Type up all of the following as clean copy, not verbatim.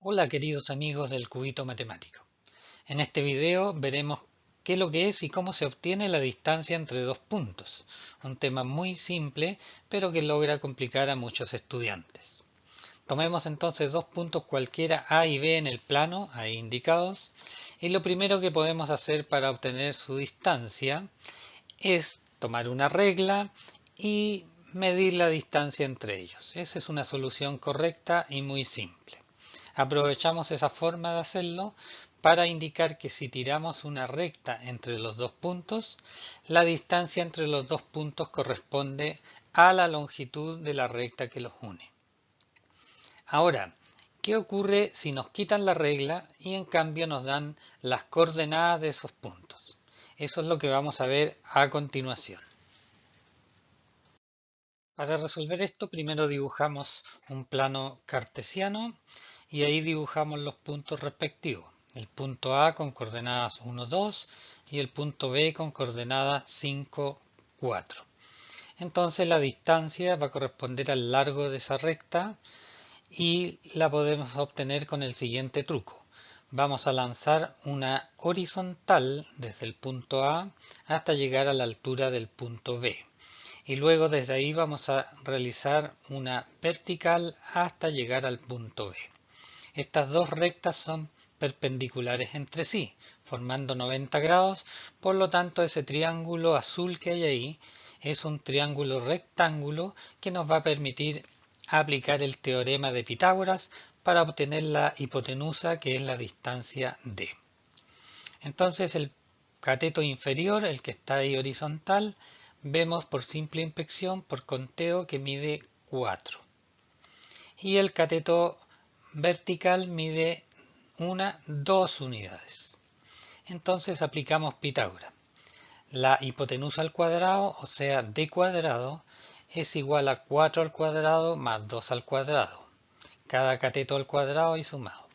Hola queridos amigos del Cubito Matemático. En este video veremos qué es lo que es y cómo se obtiene la distancia entre dos puntos. Un tema muy simple pero que logra complicar a muchos estudiantes. Tomemos entonces dos puntos cualquiera A y B en el plano, ahí indicados, y lo primero que podemos hacer para obtener su distancia es tomar una regla y medir la distancia entre ellos. Esa es una solución correcta y muy simple. Aprovechamos esa forma de hacerlo para indicar que si tiramos una recta entre los dos puntos, la distancia entre los dos puntos corresponde a la longitud de la recta que los une. Ahora, ¿qué ocurre si nos quitan la regla y en cambio nos dan las coordenadas de esos puntos? Eso es lo que vamos a ver a continuación. Para resolver esto, primero dibujamos un plano cartesiano y ahí dibujamos los puntos respectivos. El punto A con coordenadas 1, 2 y el punto B con coordenadas 5, 4. Entonces la distancia va a corresponder al largo de esa recta y la podemos obtener con el siguiente truco. Vamos a lanzar una horizontal desde el punto A hasta llegar a la altura del punto B. Y luego desde ahí vamos a realizar una vertical hasta llegar al punto B. Estas dos rectas son perpendiculares entre sí, formando 90 grados, por lo tanto ese triángulo azul que hay ahí es un triángulo rectángulo que nos va a permitir aplicar el teorema de Pitágoras para obtener la hipotenusa, que es la distancia D. Entonces el cateto inferior, el que está ahí horizontal, vemos por simple inspección, por conteo, que mide 4. Y el cateto vertical mide 2 unidades. Entonces aplicamos Pitágoras. La hipotenusa al cuadrado, o sea, d cuadrado, es igual a 4 al cuadrado más 2 al cuadrado. Cada cateto al cuadrado y sumado.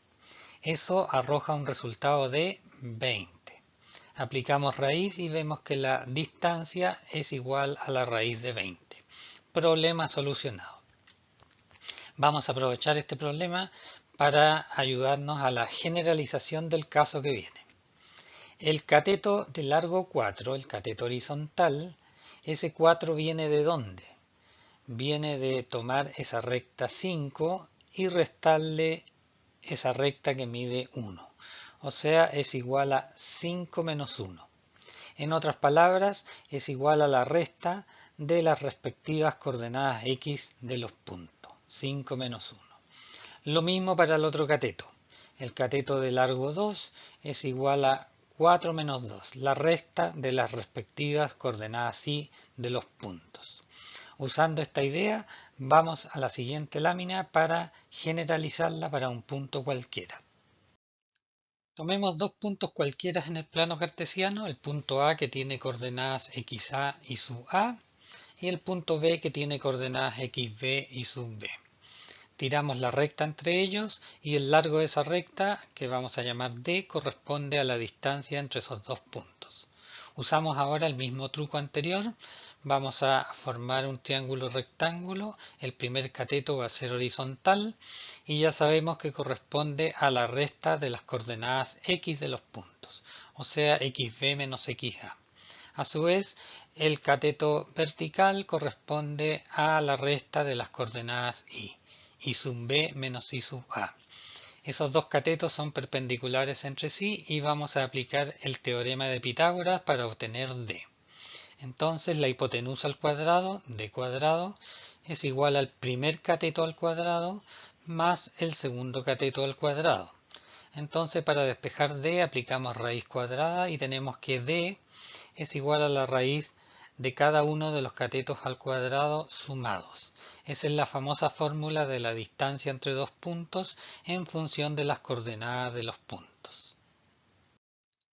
Eso arroja un resultado de 20. Aplicamos raíz y vemos que la distancia es igual a la raíz de 20. Problema solucionado. Vamos a aprovechar este problema para ayudarnos a la generalización del caso que viene. El cateto de largo 4, el cateto horizontal, ese 4 viene ¿de dónde? Viene de tomar esa recta 5 y restarle esa recta que mide 1. O sea, es igual a 5 menos 1. En otras palabras, es igual a la resta de las respectivas coordenadas x de los puntos. 5 menos 1. Lo mismo para el otro cateto. El cateto de largo 2 es igual a 4 menos 2, la resta de las respectivas coordenadas y de los puntos. Usando esta idea, vamos a la siguiente lámina para generalizarla para un punto cualquiera. Tomemos dos puntos cualquiera en el plano cartesiano, el punto A que tiene coordenadas xa y sub A y el punto B que tiene coordenadas xb y sub B. Tiramos la recta entre ellos y el largo de esa recta, que vamos a llamar D, corresponde a la distancia entre esos dos puntos. Usamos ahora el mismo truco anterior. Vamos a formar un triángulo rectángulo. El primer cateto va a ser horizontal y ya sabemos que corresponde a la resta de las coordenadas x de los puntos, o sea, xb menos xa. A su vez, el cateto vertical corresponde a la resta de las coordenadas y sub b menos y sub a. Esos dos catetos son perpendiculares entre sí y vamos a aplicar el teorema de Pitágoras para obtener d. Entonces la hipotenusa al cuadrado, d cuadrado, es igual al primer cateto al cuadrado más el segundo cateto al cuadrado. Entonces para despejar d aplicamos raíz cuadrada y tenemos que d es igual a la raíz de cada uno de los catetos al cuadrado sumados. Esa es la famosa fórmula de la distancia entre dos puntos en función de las coordenadas de los puntos.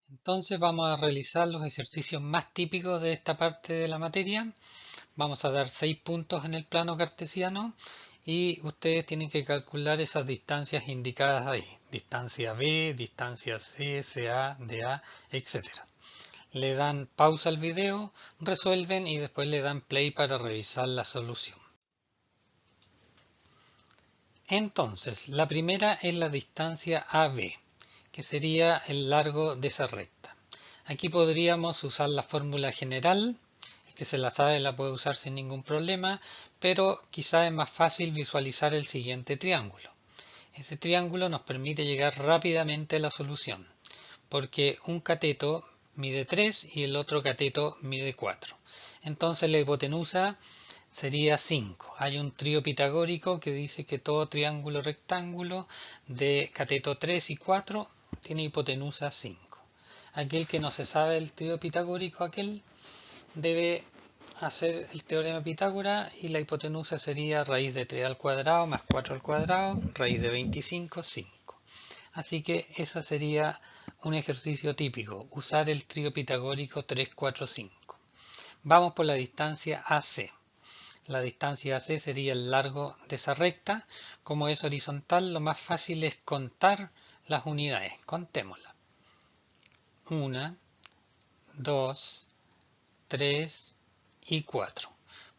Entonces vamos a realizar los ejercicios más típicos de esta parte de la materia. Vamos a dar 6 puntos en el plano cartesiano y ustedes tienen que calcular esas distancias indicadas ahí. Distancia B, distancia C, CA, DA, etc. Le dan pausa al video, resuelven y después le dan play para revisar la solución. Entonces, la primera es la distancia AB, que sería el largo de esa recta. Aquí podríamos usar la fórmula general, el que se la sabe la puede usar sin ningún problema, pero quizá es más fácil visualizar el siguiente triángulo. Ese triángulo nos permite llegar rápidamente a la solución, porque un cateto mide 3 y el otro cateto mide 4. Entonces la hipotenusa sería 5. Hay un trío pitagórico que dice que todo triángulo rectángulo de cateto 3 y 4 tiene hipotenusa 5. Aquel que no se sabe el trío pitagórico, aquel debe hacer el teorema de Pitágoras y la hipotenusa sería raíz de 3 al cuadrado más 4 al cuadrado, raíz de 25, 5. Así que ese sería un ejercicio típico, usar el trío pitagórico 3, 4, 5. Vamos por la distancia AC. La distancia AC sería el largo de esa recta. Como es horizontal, lo más fácil es contar las unidades. Contémoslas. 1, 2, 3 y 4.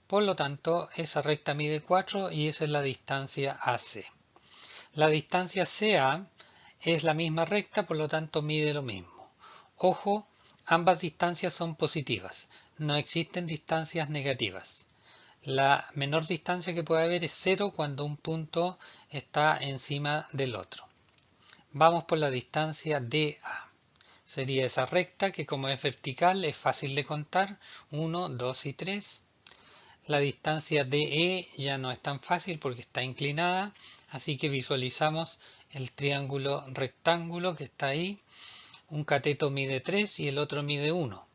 Por lo tanto, esa recta mide 4 y esa es la distancia AC. La distancia CA es la misma recta, por lo tanto mide lo mismo. Ojo, ambas distancias son positivas, no existen distancias negativas. La menor distancia que puede haber es 0 cuando un punto está encima del otro. Vamos por la distancia DA. Sería esa recta que, como es vertical, es fácil de contar, 1, 2 y 3. La distancia DE ya no es tan fácil porque está inclinada, así que visualizamos el triángulo rectángulo que está ahí. Un cateto mide 3 y el otro mide 1.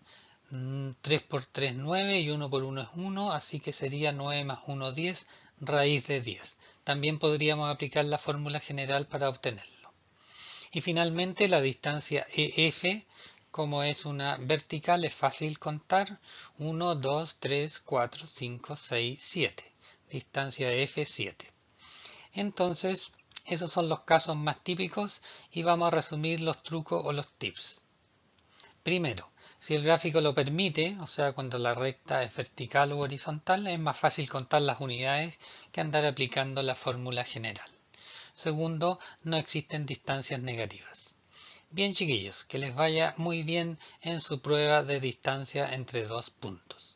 3 por 3, 9 y 1 por 1 es 1, así que sería 9 más 1, 10, raíz de 10. También podríamos aplicar la fórmula general para obtenerlo. Y finalmente la distancia EF, como es una vertical, es fácil contar. 1, 2, 3, 4, 5, 6, 7. Distancia EF 7. Entonces, esos son los casos más típicos y vamos a resumir los trucos o los tips. Primero, si el gráfico lo permite, o sea, cuando la recta es vertical u horizontal, es más fácil contar las unidades que andar aplicando la fórmula general. Segundo, no existen distancias negativas. Bien, chiquillos, que les vaya muy bien en su prueba de distancia entre dos puntos.